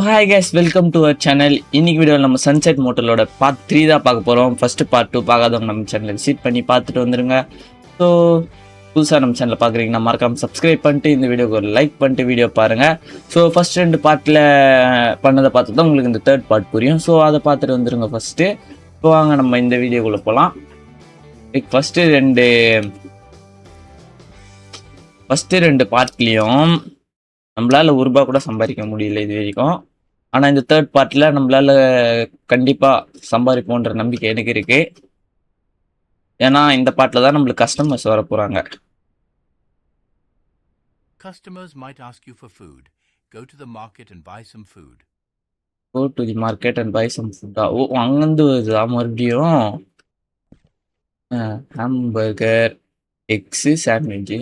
Hi guys, welcome to our channel. இன்னைக்கு வீடியோவில் நம்ம சன்செட் மோட்டலோட பார்ட் 3 தான் பார்க்க போகிறோம். ஃபஸ்ட்டு பார்ட் 2 பார்க்காதவங்க நம்ம சேனலை விசிட் பண்ணி பார்த்துட்டு வந்துருங்க. ஸோ புதுசாக நம்ம சேனலில் பார்க்குறீங்கன்னா மறக்காமல் சப்ஸ்கிரைப் பண்ணிட்டு இந்த வீடியோக்கு ஒரு லைக் பண்ணிட்டு வீடியோ பாருங்கள். ஸோ ஃபஸ்ட் 2 பார்ட்டில் பண்ணதை பார்த்து தான் உங்களுக்கு இந்த தேர்ட் பார்ட் புரியும். ஸோ அதை பார்த்துட்டு வந்துருங்க ஃபஸ்ட்டு. ஸோ வாங்க நம்ம இந்த வீடியோக்குள்ளே போகலாம். ஃபஸ்ட்டு ரெண்டு பார்ட்லேயும் நம்மளால ₹1 கூட சம்பாதிக்க முடியல இது வரைக்கும். ஆனால் இந்த தேர்ட் பார்ட்டில் நம்மளால கண்டிப்பாக சம்பாதிப்போன்ற நம்பிக்கை எனக்கு இருக்கு. ஏன்னா இந்த பார்ட்டில் தான் நம்மளுக்கு கஸ்டமர்ஸ் வர போகிறாங்க. Customers might ask you for food. Go to the market and buy some food. Go to the market and buy some food. ஓ, அங்கேருந்து வருதா மறுபடியும்? ஹாம்பர்கர், எக்ஸு, சாண்ட்விட்ஜு,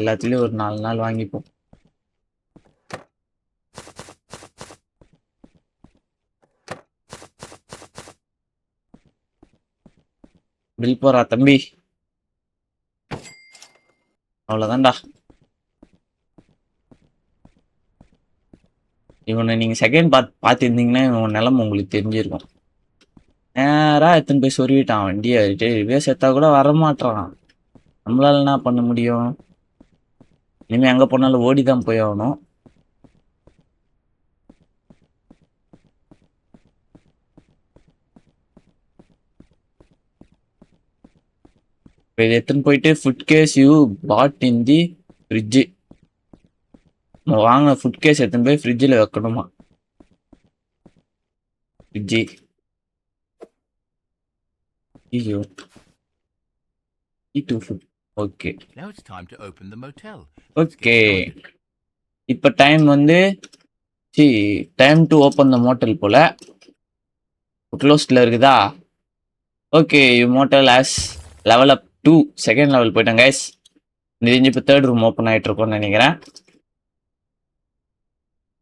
எல்லாத்துலேயும் ஒரு 4 நாள் வாங்கிப்போம். பில் போறா தம்பி, அவ்வளோதான்டா. இவனை நீங்கள் செகண்ட் பார்த்துருந்தீங்கன்னா இவன் நிலமை உங்களுக்கு தெரிஞ்சிருக்கும். நேராக எத்தனை போய் சொருவிட்டான் வண்டியை. ரிவே சேர்த்தா கூட வரமாட்டான். நம்மளால என்ன பண்ண முடியும்? இனிமேல் எங்கே போனாலும் ஓடி தான் போய் ஆகணும். இப்போ இது எடுத்துன்னு போயிட்டு food case you put in the fridge. வாங்க, ஃபுட் கேஸ் எடுத்துன்னு போய் ஃப்ரிட்ஜில் வைக்கணுமா? ஃப்ரிட்ஜி ஐயோ food. Okay Now it's time to open the motel. Okay, இப்போ time time to open the motel போல. க்ளோஸ்டில் இருக்குதா? Okay, motel as level up 2 second level போயிட்டேன் கைஸ். தெரிஞ்சு இப்போ தேர்ட் ரூம் ஓப்பன் ஆகிட்டு இருக்கோன்னு நினைக்கிறேன்.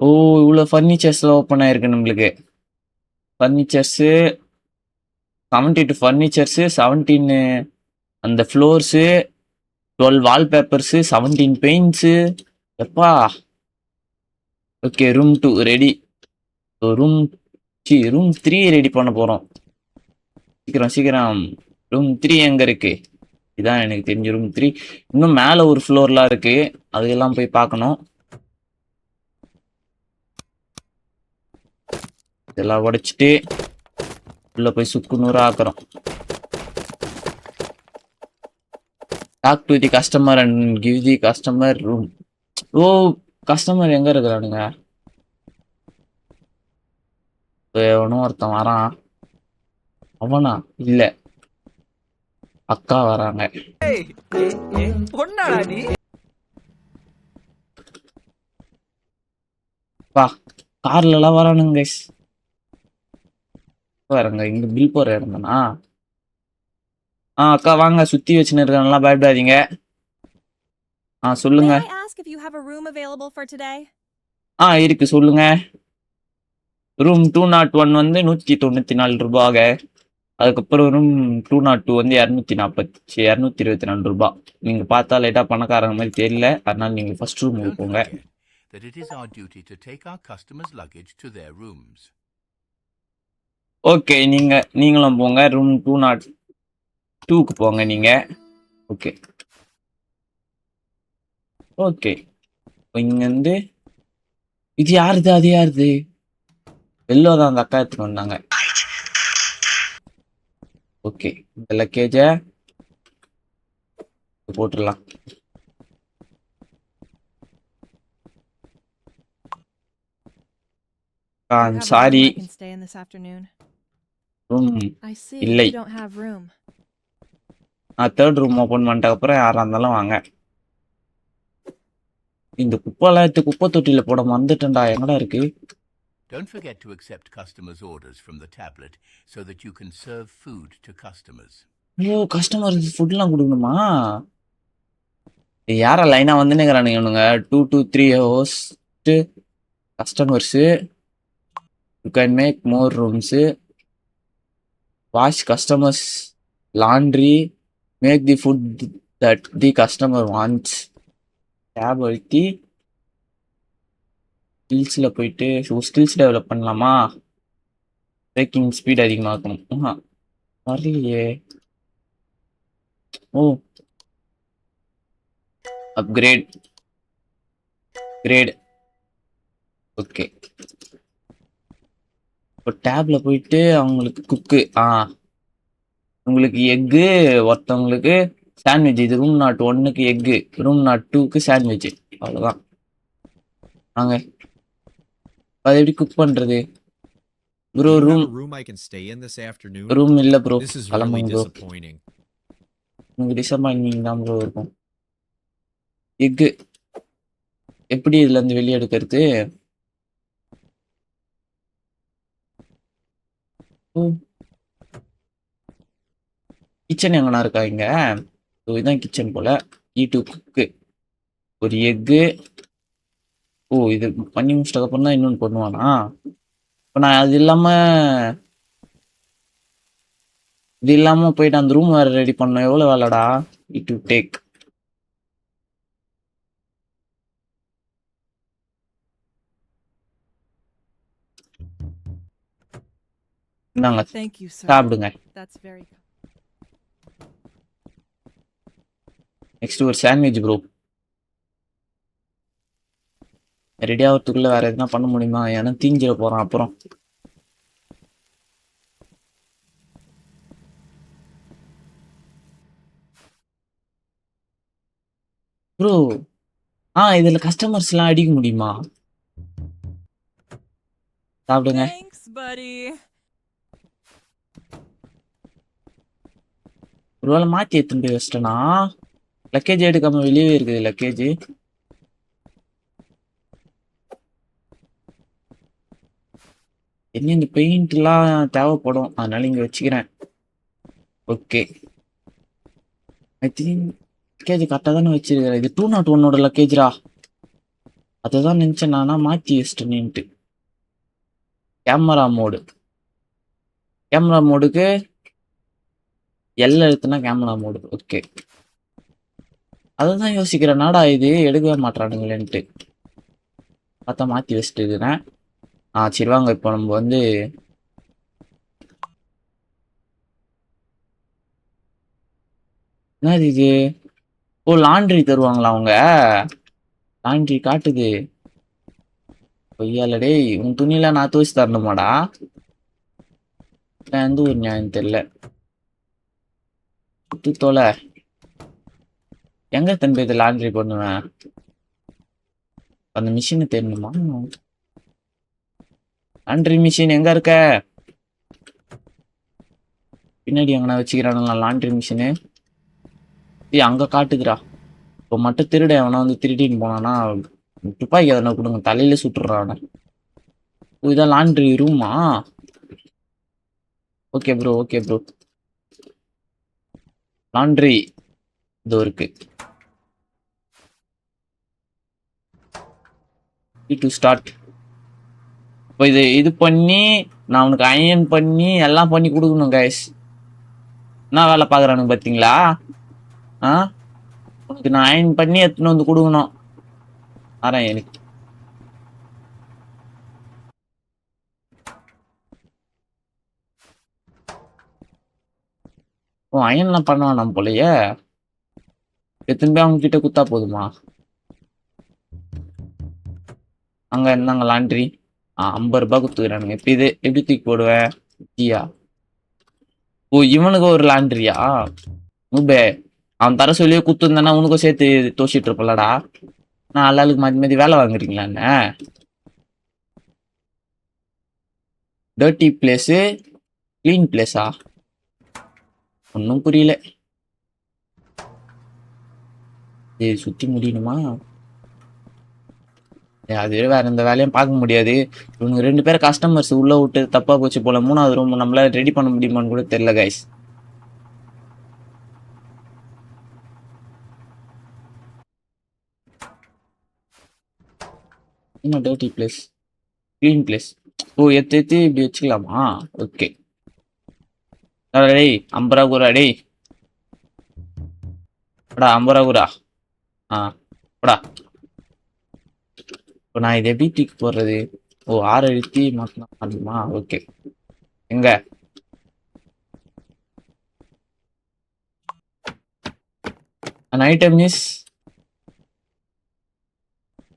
ஓ, இவ்வளோ ஃபர்னிச்சர்ஸ்லாம் ஓப்பன் ஆகிருக்கு நம்மளுக்கு. ஃபர்னிச்சர்ஸு 72 ஃபர்னிச்சர்ஸு, 17 அந்த ஃப்ளோர்ஸு, 12 வால்பேப்பர்ஸு, 17 பெயிண்ட்ஸு. எப்பா. Okay, room 2 ready. Room 3 ready பண்ண போகிறோம். சீக்கிரம். ரூம் 3 எங்கே இருக்கு? இதான் எனக்கு தெரிஞ்ச ரூம் 3. இன்னும் மேலே ஒரு ஃப்ளோர்லாம் இருக்கு, அதெல்லாம் போய் பார்க்கணும். இதெல்லாம் உடைச்சிட்டு உள்ள போய் சுக்குநூறு ஆக்குறோம். Talk to the customer and give the customer room. ஓ, கஸ்டமர் எங்க இருக்கிறானுங்க? எவனும் ஒருத்தன் வரான். அவனா? இல்ல, அக்கா வராங்க. பா, கார்ல எல்லாம் வரானுங்க கைஸ். வரங்க, இங்க பில் போற இடம் தானா? அக்கா வாங்க, சுத்தி வச்சுன்னு இருக்காங்களா, பயப்படாதீங்க. சொல்லுங்க. இருக்கு, சொல்லுங்க. ரூம் 201 வந்து ₹194. அதுக்கப்புறம் ரூம் 202 வந்து ₹224. நீங்க பார்த்தா லைட்டா பணக்காரங்க மாதிரி தெரியல, அதனால நீங்க ஃபர்ஸ்ட் ரூமுக்கு போங்க. That it is our duty to take our customers' luggage to their rooms. Okay, நீங்களும் போங்க. ரூம் 202க்கு போங்க நீங்க. ஓகே, இங்கேருந்து இது யாருது? அது யாருது? எல்லோ தான் அந்த அக்கா எடுத்துட்டு வந்தாங்க. ஓகே, இந்த லக்கேஜை போட்டுடலாம். சாரி, ரூம் இல்லை. தேர்ட் ரூம் ஓப்பன் பண்ணிட்ட அப்புறம் யாரா இருந்தாலும் வாங்க. இந்த குப்பைலாம் எடுத்து குப்பை தொட்டியில போட மறந்துட்டேன்டா. எங்கடா இருக்கு? Don't forget to accept customers' orders from the tablet so that you can serve food to customers. ஐயோ, கஸ்டமருக்கு ஃபுட்லாம் கொடுக்கணுமா? யாரா லைனா வந்துன்னு இருக்கிறானுங்க இவனுங்க? 2 to 3 host customers. You can make more rooms, wash customers laundry, make the food that the customer wants. Tap அழுத்தி ஸ்கில்ஸில் போயிட்டு ஸ்கில்ஸ் டெவலப் பண்ணலாமா? பிரேக்கிங் ஸ்பீட் அதிகமாக்கணும். வரலையே. ஓ, அப்கிரேட் கிரேட். ஓகே, இப்போ டேப்ல போயிட்டு அவங்களுக்கு குக்கு உங்களுக்கு எக்கு, ஒருத்தவங்களுக்கு சாண்ட்விச். இது ரூம் நாட் 1க்கு எக்கு, ரூம் நாட் 2க்கு சாண்ட்விச். அவ்வளோதான். வாங்க, அது எப்படி குக் பண்றது bro? Do you have room a room I can stay in this afternoon? Room இல்லை ப்ரோ, This is really கிளம்புங்க ப்ரோ. disappointing. உங்களுக்கு டிசப்பாயின்மெண்ட் தான் ப்ரோ இருக்கும். எக்கு எப்படி இதுல இருந்து வெளியே எடுக்கிறது? கிச்சன் எங்கனா இருக்கா இங்க? இதுதான் கிச்சன் போல. டு குக்கு ஒரு எக்கு. ஓ, இது பண்ணி முடிச்சிட்டக்கு அப்புறம் தான் இன்னொன்று பண்ணுவானா? இப்போ நான் இது இல்லாம போயிட்டு அந்த ரூம் வேற ரெடி பண்ணோம். எவ்வளவு வேலைடா? It to take. இந்தாங்க, Thank you, sir. சாப்பிடுங்க. That's very kind. நெக்ஸ்ட் ஒரு சாண்ட்விச் ப்ரோ. ரெடி ஆகிறதுக்குள்ள வேற எதுனா பண்ண முடியுமா? ஏன்னா தீஞ்சிட போறான் அப்புறம். ப்ரோ, இதுல கஸ்டமர்ஸ் எல்லாம் அடிக்க முடியுமா? சாப்பிடுங்க. Thanks, buddy. ஒருவேளை மாத்தி எடுத்துட்டு போய் வச்சிட்டேனா? லக்கேஜ் எடுக்காம வெளியே இருக்குது லக்கேஜ். என்ன இந்த பெயிண்ட்லாம் தேவைப்படும், அதனால இங்க வச்சுக்கிறேன். ஓகே, ஐ திங்க் லக்கேஜ் கரெக்டாக தானே வச்சிருக்கிறேன். இது 201ஓட லக்கேஜ்ரா. அதை தான் நினச்சேன் நானா மாற்றி வச்சிட்டேன்ட்டு. கேமரா மோடுக்கு எழுத்துனா கேமரா மோடு. ஓகே, அதை தான் யோசிக்கிறேன். நாடா இது எடுக்கவே மாட்டானுங்களேன்ட்டு பார்த்தா மாற்றி வச்சுட்டு இருக்கிறேன். சரி வாங்க, இப்போ நம்ம வந்து என்னது இது? ஓ, லாண்ட்ரி தருவாங்களா அவங்க? லாண்ட்ரி காட்டுது. பொய்யால டேய், உன் துணியெல்லாம் நான் துவச்சு தரணுமாடா? எந்த ஒரு நியாயம் தெரியல. தோலை எங்க தம்பி இதை லாண்ட்ரி பண்ணுவேன்? அந்த மிஷினை தெரியணுமா? லாண்ட்ரி மிஷின் எங்க இருக்க? பின்னாடி எங்கன்னா வச்சுக்கிறானுங்களா லாண்ட்ரி மிஷினு? அங்க காட்டுதுடா. இப்போ மட்டும் திருட அவனை வந்து திருடின்னு போனானா துப்பாக்கி எதனா கொடுங்க, தலையில சுட்டுறான். இதான் லாண்ட்ரி ரூமா? Okay bro, okay bro. Laundry இதோ இருக்கு. To start. இப்போ இது பண்ணி நான் உனக்கு அயன் பண்ணி எல்லாம் பண்ணி கொடுக்கணும் கைஸ். என்ன வேலை பார்க்குறானுங்க பார்த்தீங்களா? உனக்கு நான் அயன் பண்ணி எடுத்துன்னு வந்து கொடுக்கணும். எனக்கு அயன்லாம் பண்ணுவான் நம்ம போலயே. எத்தனை பேர் அவங்க கிட்ட குத்தா போதுமா? அங்க இருந்தாங்க லாண்ட்ரி. 50 ரூபாய் குத்துக்கிறானுங்க. இப்போ இது எப்படி தூக்கி போடுவேன்? ஓ, இவனுக்கு ஒரு லாண்ட்ரியா? நூபே, அவன் தர சொல்லியே குத்துருந்தானா உனக்கும் சேர்த்து தோசிட்டு இருப்பலடா. நான் ஆளாளுக்கு மாத்தி மாத்தி வேலை வாங்குறீங்களா என்ன? டர்ட்டி பிளேஸு கிளீன் பிளேஸா? ஒன்றும் புரியல. சுத்தி முடியணுமா? அது வேற எந்த வேலையும் பார்க்க முடியாது. இவங்க 2 பேரும் கஸ்டமர்ஸ் உள்ள விட்டு தப்பா போச்சு போல. 3வது ரூம் நம்மளால ரெடி பண்ண முடியுமான்னு கூட தெரியல கைஸ். என்ன டர்ட்டி பிளேஸ் கிளீன் பிளேஸ்? ஓ, எத்தி இப்படி வச்சுக்கலாமா? ஓகே. டேய் 50 ரூபா கூறா. டேய் 50 ரூபா கூறா. போடா. இப்போ நான் இதை எப்படி தூக்கி போடுறது? ஓ, 6 அழுத்தி மாட்டணுமா? ஓகே. எங்க? an item is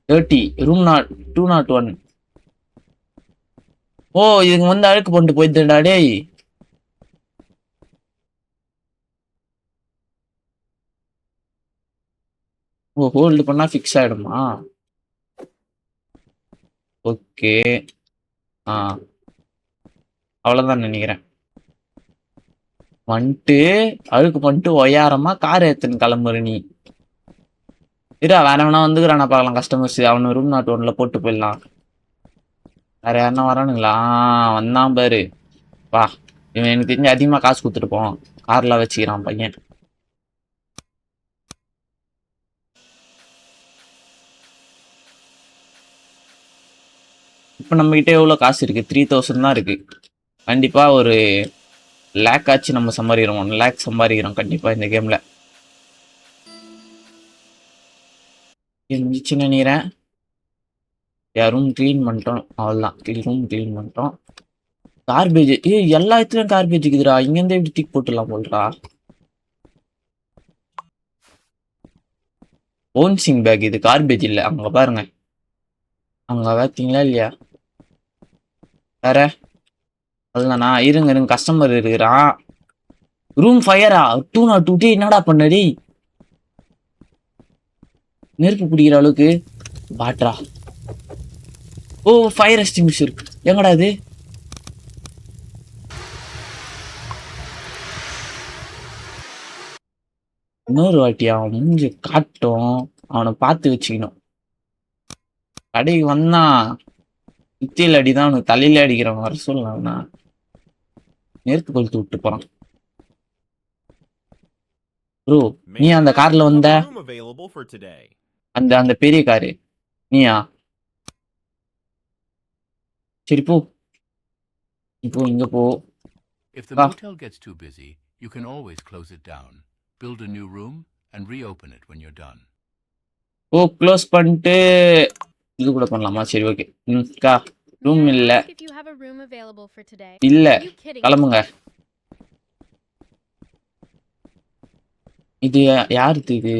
30, room 201. ஓ, இதுக்கு வந்து அழுக்கு பண்ணிட்டு போயிட்டுடா டேய். ஓ, ஹோல்டு பண்ணா ஃபிக்ஸ் ஆயிடுமா? ஓகே. ஆ, அவ்வளோதான் நினைக்கிறேன். வந்துட்டு அழுக்கு பண்ணிட்டு ஒய்யாரமா கார் எடுத்துன்னு கிளம்புற நீ. இரா, வேற வேணா வந்துக்கிறானா பார்க்கலாம் கஸ்டமர்ஸ். அவனு ரூம் 01ல போட்டு போயிடலாம். வேற யாருன்னா வரானுங்களா? வந்தான் பாரு. வா, இவன் எனக்கு தெரிஞ்சு அதிகமா காசு கொடுத்துட்டு போவான். கார்ல வச்சுக்கிறான் பையன். இப்போ நம்ம கிட்ட எவ்வளோ காசு இருக்கு? 3000 தான் இருக்கு. கண்டிப்பா ஒரு லேக் ஆச்சு நம்ம சம்பாதிக்கிறோம். 1 லேக் சம்பாதிக்கிறோம் கண்டிப்பா இந்த கேம்ல. இருந்துச்சுன்னு நினைக்கிறேன். ரூம் க்ளீன் பண்ணிட்டோம், அவ்வளோதான். ரூம் க்ளீன் பண்ணிட்டோம். கார்பேஜ், எல்லா இடத்துலயும் கார்பேஜ் இருக்குதுடா. இங்கேருந்து எப்படி தூக்கி போட்டுடலாம் போல்றா. ஓன்சிங் பேக், இது கார்பேஜ் இல்லை. அங்க பாருங்க, அங்க பார்த்தீங்களா இல்லையா? வேற அதுதானா? இருங்க கஸ்டமர் இருக்கிறான். ரூம் ஃபயரா? 202. என்னடா பண்ணடி? நெருப்பு பிடிக்கிற அளவுக்கு பாட்ரா. ஓ, ஃபயர் எக்ஸ்டிங்விஷர் எங்கடா இது? இன்னொரு வாட்டி அவன் மூஞ்சி காட்டும், அவனை பார்த்து வச்சுக்கணும். கடைக்கு வந்தா சுத்தியில் அடிதான், அவனுக்கு தலையில அடிக்கிறவன் வர சொல்லலாம்னா நெருப்பு கொளுத்து விட்டு போறான். ப்ரோ, நீ அந்த கார்ல வந்த? அந்த அந்த பெரிய காரு நீயா? சரி போ, இப்போ இங்க போ. If the Ah. motel gets too busy, you can always close it down, build a new room, and reopen it when you're done. Oh, close பண்ணிட்டு இது கூட பண்ணலாமா? சரி, ஓகே. கா ரூம் இல்ல. இல்ல, கிளம்புங்க. இது யாருது? இது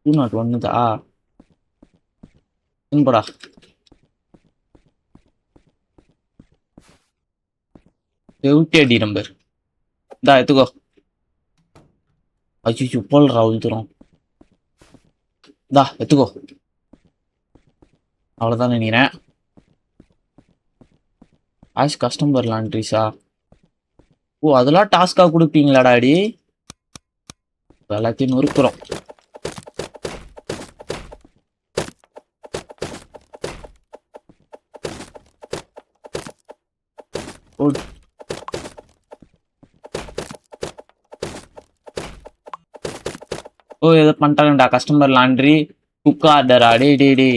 201 தா? போடா. அடி நம்பர் இந்தா எடுத்துக்கோ. அச்சோ, போல்றா உழுத்துறோம். இந்தா எடுத்துக்கோ. அவ்வளோதான் நினைக்கிறேன். கஸ்டமர் லாண்ட்ரிஸா? ஓ, அதெல்லாம் டாஸ்கா கொடுப்பீங்களாடா அடி? எல்லாத்தையும் நொறுக்குறோம். ஓ, எதை பண்ணிட்டாங்கடா? கஸ்டமர் லாண்ட்ரி குக் ஆர்டரா? டே.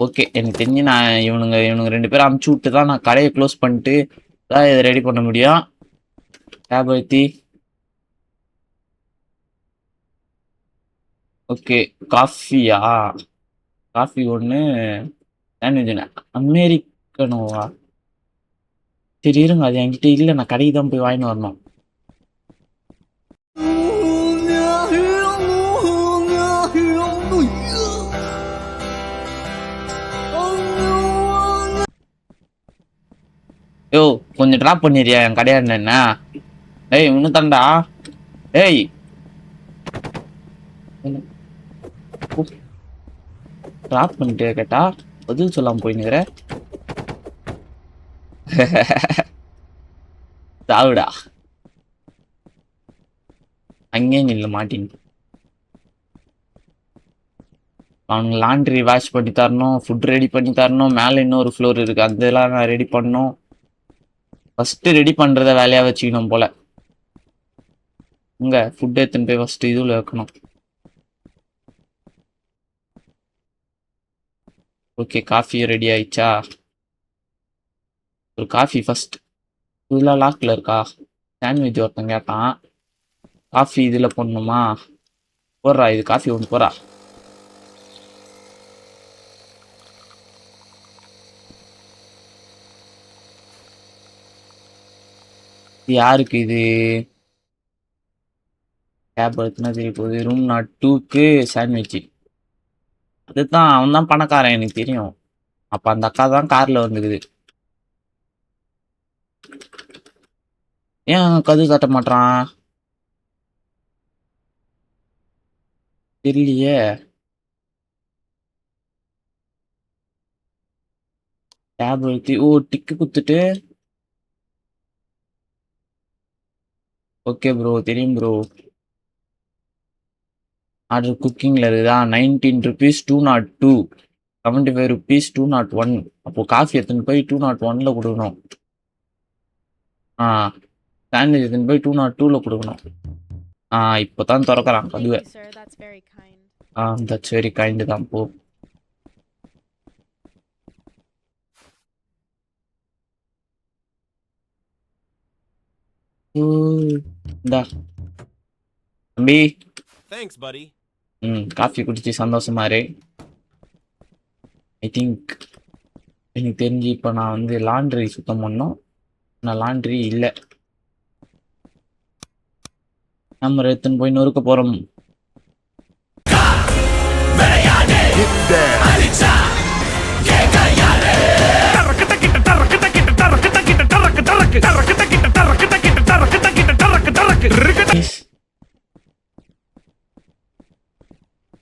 ஓகே, எனக்கு தெரிஞ்சு நான் இவனுங்க 2 பேரும் அமுச்சு விட்டு தான் நான் கடையை க்ளோஸ் பண்ணிட்டு தான் இதை ரெடி பண்ண முடியும். டேப் அழுத்தி ஓகே. காஃபியா? காஃபி ஒன்று, சாண்ட்விச் அமெரிக்கனோவா? சரி இருங்க, அது என்கிட்ட இல்லை. நான் கடைக்கு தான் போய் வாங்கிட்டு வரணும். யோ, கொஞ்சம் ட்ராப் பண்ணிடுறியா என் கடையாண்ட என்ன? ஏய், இன்னும் தாண்டா. ஏய், ட்ராப் பண்ணிட்டு கேட்டா பதில் சொல்லாம போயினுக்கிற. சாவுடா. அங்கே நில்ல மாட்டின். அவனுக்கு லாண்ட்ரி வாஷ் பண்ணி தரணும், ஃபுட் ரெடி பண்ணி தரணும். மேலே இன்னொரு ஃப்ளோர் இருக்கு, அதெல்லாம் நான் ரெடி பண்ணணும். ஃபர்ஸ்ட் ரெடி பண்றத வேலையா வச்சுக்கணும் போல. இங்க ஃபுட் எடுத்துன்னு போய் ஃபர்ஸ்ட் இதுல வைக்கணும். ஓகே, காஃபி ரெடி ஆயிடுச்சா? ஒரு காஃபி ஃபர்ஸ்ட். இதெல்லாம் லாக்ல இருக்கா? சாண்ட்விச் ஒருத்தன் கேட்டான். காஃபி இதுல போடணுமா? போடுறா, இது காஃபி ஒன்று போறா. இது யாருக்கு இது? கேப் எடுத்துனா தெரிய போகுது. ரூம் நாட் 2க்கு சாண்ட்விச். அதுதான் அவன் தான் பணக்காரன் எனக்கு தெரியும். அப்ப அந்த அக்கா தான் கார்ல வந்துக்குது. ஏன் கதவு தட்ட மாட்டான் தெரியலையே. டேப் அழுத்தி டிக்கு குத்துட்டு ஓகே ப்ரோ தெரியும் ப்ரோ. ஆர்டர் குக்கிங்ல இருக்குதா? 19 rupees 202, 75 rupees 201. அப்போ காஃபி எடுத்துன்னு போய் 201ல கொடுக்கணும். சாண்ட்விச் எடுத்துன்னு போய் 202ல கொடுக்கணும். இப்போதான் திறக்கிறான் Thank கதுவை. you, sir. That's very kind. That's very kind தான் போ. இந்தா தம்பி. Thanks, buddy. காஃபி குடிச்சு சந்தோஷமா இரு. ஐ திங்க் எனக்கு தெரிஞ்சு இப்போ நான் வந்து லாண்ட்ரி சுத்தம் பண்ணோம். நான் லாண்ட்ரி இல்லை. நம்ம எடுத்துன்னு போய் நொறுக்க போறோம்.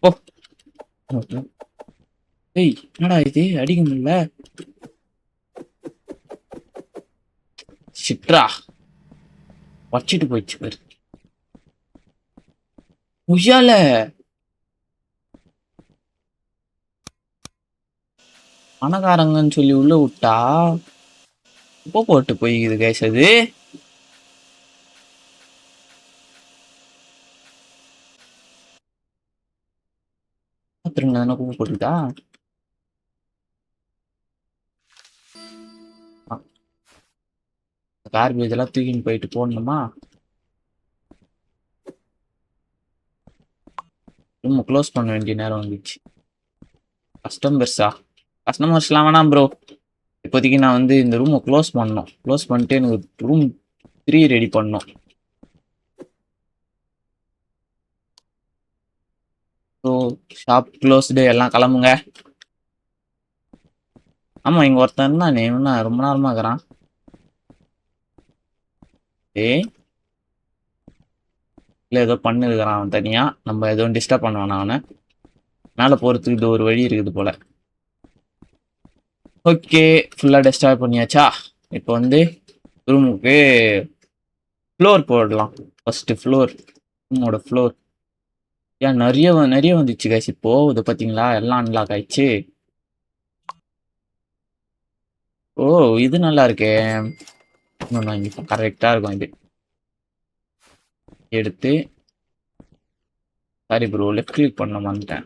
ஓ ஏய் என்னடா இது அடிக்க முடியல. சிட்ரா வச்சிட்டு போயிடுச்சு பேரு. உய்யால பணக்காரங்கன்னு சொல்லி உள்ள விட்டா உப்பு போட்டு போய்க்குது கைஸ். அது பாத்துருங்க தானே உப்பு போட்டுதா. கார்பேஜ் எல்லாம் தூக்கின்னு போயிட்டு போடணுமா? ரூம் க்ளோஸ் பண்ண வேண்டிய நேரம் வந்துச்சு. கஸ்டமர்ஸ்லாம் வேணாம் ப்ரோ. இப்போதைக்கு நான் வந்து இந்த ரூமை க்ளோஸ் பண்ணணும். க்ளோஸ் பண்ணிட்டு எனக்கு ரூம் 3 ரெடி பண்ணணும். ஸோ ஷாப் க்ளோஸ்டு, எல்லாம் கிளம்புங்க. ஆமாம் இங்கே ஒருத்தன் தான் என்ன ரொம்ப நேரமாக இருக்கிறான். இல்லை ஏதோ பண்ணிருக்கிறான் அவன் தனியாக. நம்ம எதுவும் டிஸ்டர்ப் பண்ணுவான் அவனை. மேலே போகிறதுக்கு இது ஒரு வழி இருக்குது போல். ஓகே ஃபுல்லாக டிஸ்டர்ப் பண்ணியாச்சா? இப்போ வந்து ரூமுக்கு ஃப்ளோர் போடலாம். ஃபஸ்ட்டு ஃப்ளோர், ரூமோட ஃப்ளோர். ஏன் நிறைய வந்துச்சு கைஸ். இப்போ இது பார்த்தீங்களா எல்லாம் அன்லாக் ஆயிடுச்சு. ஓ இது நல்லா இருக்கே. இன்னும் கரெக்டாக இருக்கும். இது எடுத்து சாரி ப்ரோ லெஃப்ட் கிளிக் பண்ண வந்துட்டேன்.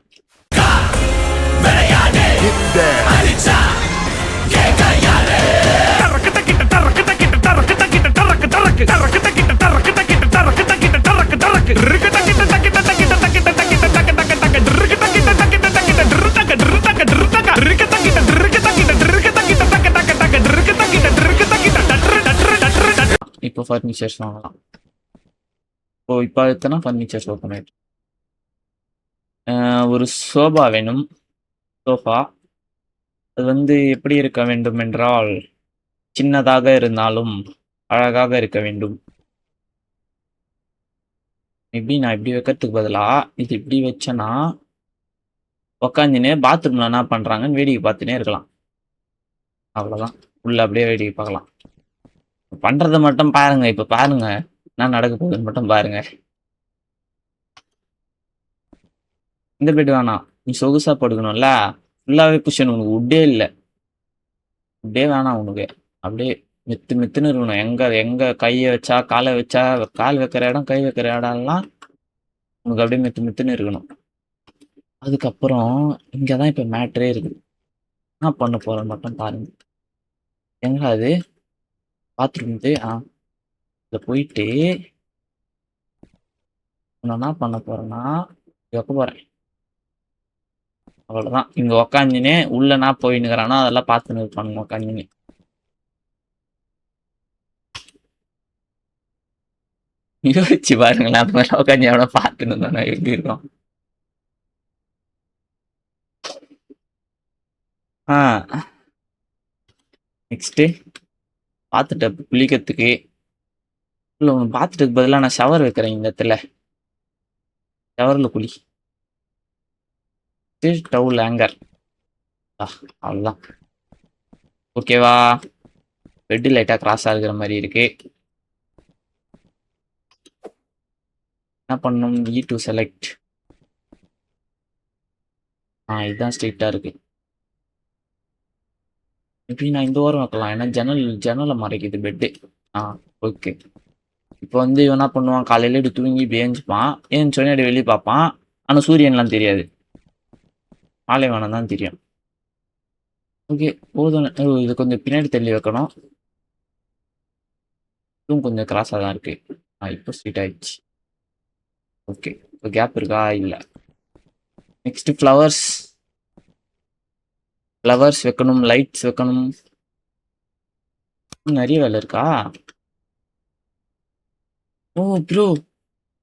இப்போ ஃபர்னிச்சர்ஸ் வாங்கலாம். இப்போ எத்தனை ஃபர்னிச்சர்ஸ் ஓப்பன் ஆயிடுச்சு. ஒரு சோபா வேணும். சோஃபா அது வந்து எப்படி இருக்க வேண்டும் என்றால் சின்னதாக இருந்தாலும் அழகாக இருக்க வேண்டும். மேபி நான் இப்படி வைக்கிறதுக்கு பதிலாக இது இப்படி வச்சேன்னா உக்காந்துன்னு பாத்ரூமில் என்ன பண்ணுறாங்கன்னு வேடிக்கை பார்த்துனே இருக்கலாம். அவ்வளோதான். உள்ள அப்படியே வேடிக்கை பார்க்கலாம். பண்ணுறதை மட்டும் பாருங்க. இப்போ பாருங்க என்ன நடக்க போகுதுன்னு மட்டும் பாருங்க. இந்த பெட் வேணாம், நீ சொகுசா படுக்கணும்ல. ஃபுல்லாகவே குஷன். உனக்கு உட்டே இல்லை, உட்டே வேணாம் உனக்கு. அப்படியே மெத்துன்னு இருக்கணும். எங்க கையை வச்சா காலை வச்சா கால் வைக்கிற இடம் கை வைக்கிற இடம்லாம் உனக்கு அப்படியே மெத்துன்னு இருக்கணும். அதுக்கப்புறம் இங்கே தான் இப்போ மேட்ரே இருக்குது. என்ன பண்ண போகிறேன்னு மட்டும் பாருங்க. எங்க அது பாத்ரூம் இது? இதில் போயிட்டு நான் என்ன பண்ண போகிறேன்னா வைக்க போகிறேன். அவ்வளோதான். இங்கே உக்காந்துனே உள்ள நான் போயின்னுக்கிறானோ அதெல்லாம் பார்த்துன்னு இருப்பானுங்க உக்காந்துன்னு. யோசிச்சு பாருங்களேன், அந்த மாதிரி உட்காந்து எவனோ பார்த்துன்னு இருந்தானா எப்படி இருக்கும்? நெக்ஸ்ட் பார்த்துட்டு குளிக்கிறதுக்கு இல்லை ஒன்று பார்த்துட்டுக்கு பதிலாக நான் ஷவர் வைக்கிறேன் இந்த இடத்துல. ஷவரில் குளி. Towel hanger. அவ்வளோதான். ஓகேவா? பெட்டு லைட்டாக கிராஸாக இருக்கிற மாதிரி இருக்கு. என்ன பண்ணணும்? E2 select. இதுதான் ஸ்ட்ரெயிட்டாக இருக்கு. எப்படி நான் இந்த ஓரம் வைக்கலாம், ஏன்னா ஜன்னலை மறைக்குது பெட்டு. ஓகே. இப்போ வந்து இவன் என்ன பண்ணுவான், காலையில இப்படி தூங்கி இப்படி ஏஞ்சிப்பான். ஏஞ்சோடனே அப்படி வெளியே பார்ப்பான். ஆனால் சூரியன்லாம் தெரியாது, பாலைவனம் தான் தெரியும். ஓகே போதும். இது கொஞ்சம் பின்னாடி தள்ளி வைக்கணும். இதுவும் கொஞ்சம் கிராஸாக தான் இருக்கு. இப்போ ஸ்ட்ரீட் ஆயிடுச்சு. ஓகே, இப்போ கேப் இருக்கா? இல்லை. நெக்ஸ்ட் ஃப்ளவர்ஸ் வைக்கணும், லைட்ஸ் வைக்கணும். நிறைய வேலை இருக்கா? ஓ ப்ரோ,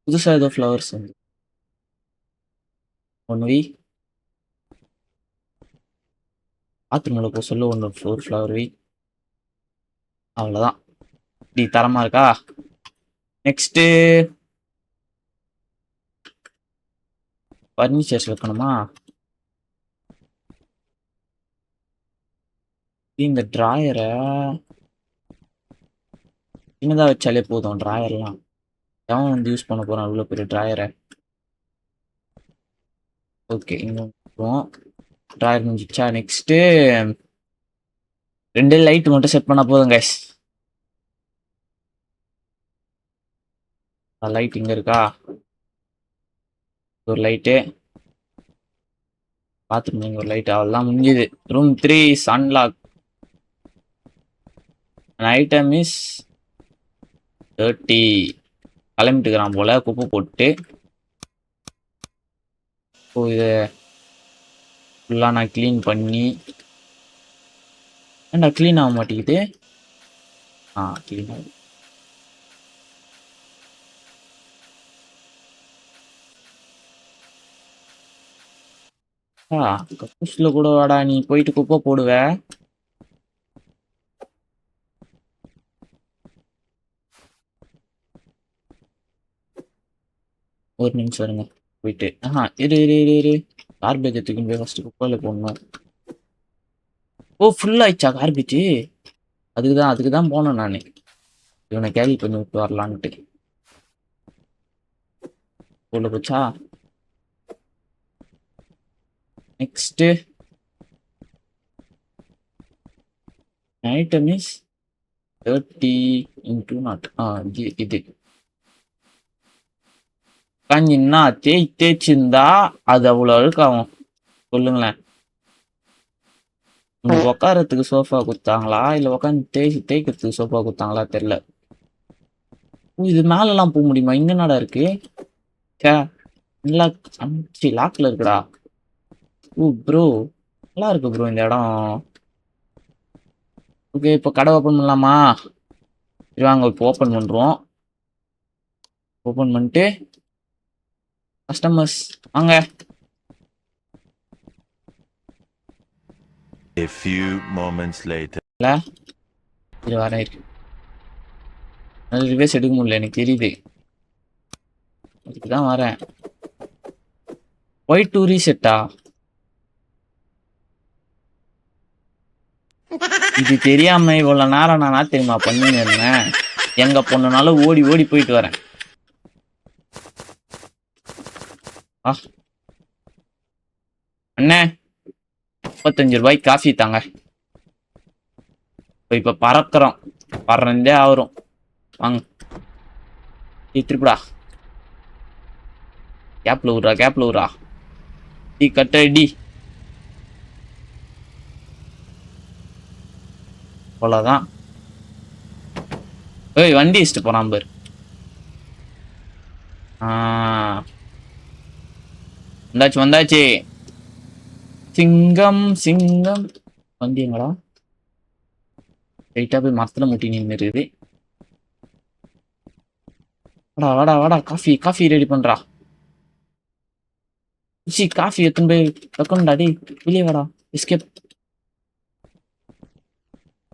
புதுசாக ஏதோ ஃப்ளவர்ஸ் வந்து ஒன்று வை. பாத்ரூமில் போக சொல்ல ஒன்று ஒரு ஃப்ளவர் வை. அவ்வளோதான். இப்படி தரமாக இருக்கா? நெக்ஸ்ட்டு ஃபர்னிச்சர்ஸ் வைக்கணுமா? இந்த ட்ராயரை சின்னதாக வச்சாலே போதும். ட்ராயர்லாம் எவன் வந்து யூஸ் பண்ண போகிறான் இவ்வளோ பெரிய ட்ராயரை? ஓகே, இங்கே ட்ராயர் முடிஞ்சிச்சா? நெக்ஸ்ட்டு 2 லைட் மட்டும் செட் பண்ணால் போதும் கைஸ். லைட் இங்கே இருக்கா? ஒரு லைட்டு, பாத்ரூம் இங்கே ஒரு லைட். அவ்வளோதான் முடிஞ்சுது. Room 3 is unlock. Item is 30. கிளம்பிட்டுக்கிறான் போல குப்பை போட்டு. ஓ, இதை ஃபுல்லாக நான் க்ளீன் பண்ணி. ஏன்டா க்ளீன் ஆக மாட்டேங்குது? க்ளீன் ஆகுது. கக்கூஸில் கூட வாடா நீ போயிட்டு குப்பை போடுவ. ஒரு நிமிஷம் இருங்க, போயிட்டு இரு கார்பேஜை தூக்கின்னு போய் ஃபஸ்ட்டு குப்பையில் போடணும். ஓ, ஃபுல் ஆயிடுச்சா கார்பேஜ்? அதுக்கு தான் போனேன் நான், இவனை கேரி பண்ணி விட்டு வரலான்ட்டு. உள்ள போச்சா? Next item is 30 into 0. இது காஞ்சின்னா தேய்ச்சிருந்தா அது அவ்வளோ அழுக்காகும். சொல்லுங்களேன். உட்காரத்துக்கு சோஃபா கொடுத்தாங்களா இல்லை உட்காந்து தேய்க்கிறதுக்கு சோஃபா கொடுத்தாங்களா தெரில. இது மேலெல்லாம் போக முடியுமா? இங்க என்னடா இருக்கு? நல்லா லாக்ல இருக்குடா. ப்ரோ நல்லா இருக்கு ப்ரோ இந்த இடம். ஓகே, இப்போ கடை ஓப்பன் பண்ணலாமா? வாங்க இப்போ ஓப்பன் பண்ணுறோம். ஓப்பன் பண்ணிட்டு கஸ்டமர்ஸ் வாங்க. A few moments later. இது வரேன் இருக்கு. ரிவர்ஸ் எடுக்க முடியல, எனக்கு தெரியுது. அதுக்கு தான் வரேன். ஒய் 2 ரீசெட்டா? இது தெரியாம இவ்வளோ நேரம் நான் தெரியுமா பண்ணின்னு இருந்தேன். எங்க பொண்ணுனாலும் ஓடி போயிட்டு வரேன். அண்ணே 35 ரூபாய்க்கு காஃபி தாங்க. இப்ப பறக்கிறோம், பறந்தே ஆகிறோம். வாங்க திருப்பிடா. கேப்ல விடுறா. டீ கட்டடி. அவ்வளோதான். ஏய், வண்டி இஷ்டு போறான் பாரு. வந்தாச்சு. சிங்கம் வண்டி எங்கடா? ரைட்டா போய் மரத்துல முட்டி நின்று இருக்குது. வாடா வாடா வாடா, காஃபி ரெடி பண்றா. காஃபி எடுத்துன்னு போய் வைக்கணும்டா. டேய் வெளியே வாடா, எஸ்கேப்.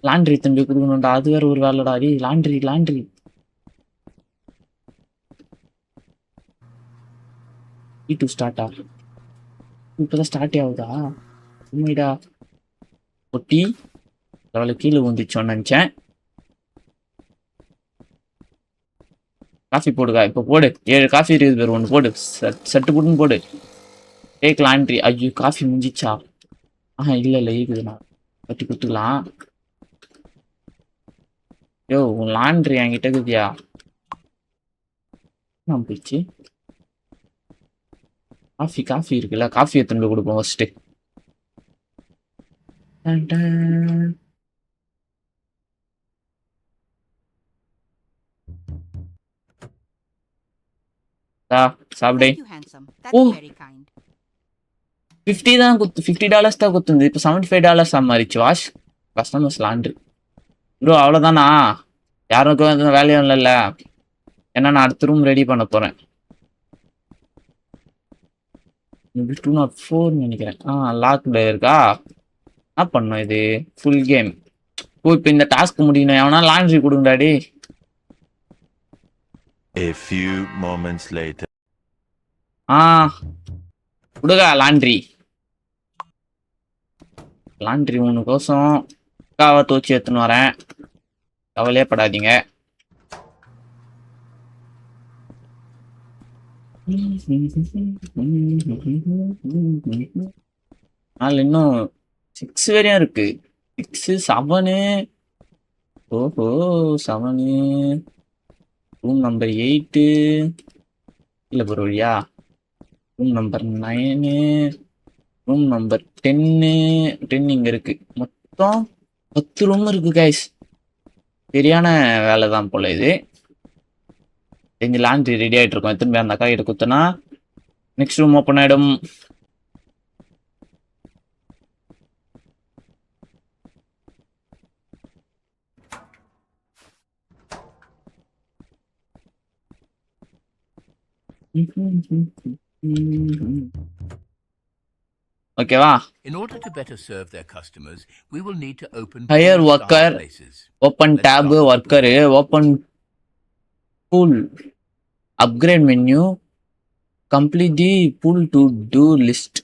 லாண்ட்ரி எடுத்துன்னு போய் கொடுக்கணும்டா, அது வேற ஒரு வேலைடா. டேய் லாண்ட்ரி டு ஸ்டார்ட்டா? இப்பதான் ஸ்டார்ட் ஆகுதா? உண்மைடா. பொட்டி லெவல கீழே வந்துச்சோன்னு நினைச்சேன். காஃபி போடுக்கா, இப்போ போடு. 7 காஃபி இருக்குது பேர், ஒன்று போடு. சட்டு புட்டுன்னு போடு. Take laundry. ஐயோ காஃபி முடிஞ்சிச்சா? இல்லை இருக்குதுண்ணா, கட்டி கொடுத்துக்கலாம். யோ உன் லாண்ட்ரி என்கிட்ட இருக்குதியா? நான் போயிடுச்சு. காஃபி இருக்குல்ல, காஃபி எடுத்துன்னு போய் கொடுப்போம் first. சாப்பிடே. Thank you, handsome. That's Oh. very kind. $50 தான் $50 தான் குத்துந்து. இப்போ $75 மாறிச்சு. Wash customers laundry. ப்ரோ அவ்வளோதானா? யாருக்கும் எதுவும் வேலையும் இல்லைல்ல. ஏன்னா நான் அடுத்த ரூம் ரெடி பண்ண போகிறேன். 204 நினைக்கிறேன். லாக்ல இருக்கா? என்ன பண்ணோம் இது? Full game. இப்போ இந்த டாஸ்க் முடியணும். எவனா லாண்ட்ரி கொடுங்கடாடி. A few moments later. கொடுங்க லாண்ட்ரி உனக்கோசம் காவை தோச்சி எடுத்துன்னு வரேன். கவலையே படாதீங்க. இன்னும் 6 வரையும் இருக்கு. 6 7. ஓஹோ 7. ரூம் நம்பர் 8 இல்லை ப்ரோ வழியா. ரூம் நம்பர் 9, ரூம் நம்பர் 10 இங்க இருக்கு. மொத்தம் 10 ரூம் இருக்கு கைஸ். சரியான வேலை தான் போல இது. தெரிஞ்சு லாண்ட்ரி ரெடி ஆகிட்டு இருக்கோம். எத்தனை பேர் அந்த அக்கா கிட்ட குத்துனா நெக்ஸ்ட் ரூம் ஓப்பன் ஆகிடும். ஓகேவா? In order to better serve their customers, we will need to open Hire pool style worker. places. Open tab worker, open pool, upgrade menu, complete the pool to do list.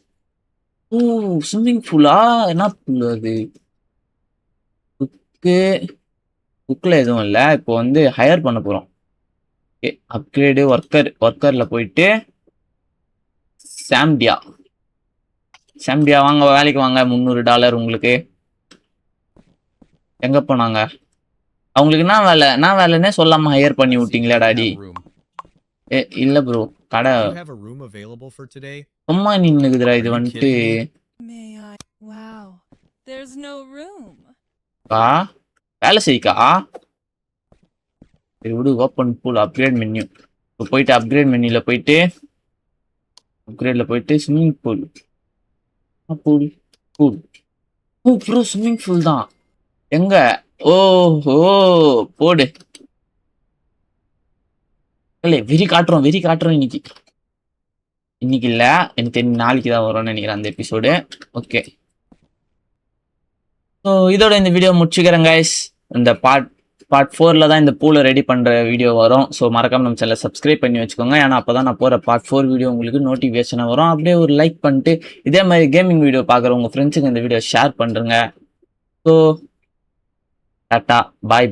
Swimming பூலா? என்ன pool அது? புக்கில் எதுவும் இல்லை. இப்போ வந்து higher பண்ண போகிறோம். ஓகே அப்கிரேடு ஒர்க்கரில் போயிட்டு சாம்பியா வாங்க, வேலைக்கு வாங்க. $300 உங்களுக்கு. எங்க போனாங்க? அவங்களுக்கு என்ன வேலைன்னே சொல்லாம ஹையர் பண்ணி விட்டீங்களா டாடி? இல்ல ப்ரோ, கடை சும்மா நின்னுக்குதுடா இது வந்துட்டு. வேலை செய்க்கா. சரி விடு. Open pool upgrade menu. இப்போ போயிட்டு அப்கிரேட் மென்யூல போயிட்டு swimming pool bro. Swimming pool தான். எங்க? ஓஹோ போடு. இல்லை வெறி காட்டுறோம் இன்னைக்கு இல்லை, எனக்கு தெரிஞ்சு நாளைக்கு தான் வரும்னு நினைக்கிறேன் அந்த எபிசோடு. ஓகே ஸோ இதோட இந்த வீடியோ முடிச்சுக்கிறேன் கைஸ். இந்த பார்ட் 4ல் தான் இந்த பூலை ரெடி பண்ணுற வீடியோ வரும். ஸோ மறக்காம நம்ம சேனலை சப்ஸ்கிரைப் பண்ணி வச்சுக்கோங்க. ஏன்னா அப்போ தான் நான் போகிற பார்ட் 4 வீடியோ உங்களுக்கு நோட்டிஃபிகேஷனாக வரும். அப்படியே ஒரு லைக் பண்ணிட்டு இதே மாதிரி கேமிங் வீடியோ பார்க்குற உங்கள் ஃப்ரெண்ட்ஸுக்கு இந்த வீடியோ ஷேர் பண்ணுறேங்க. ஸோ டாட்டா பாய்.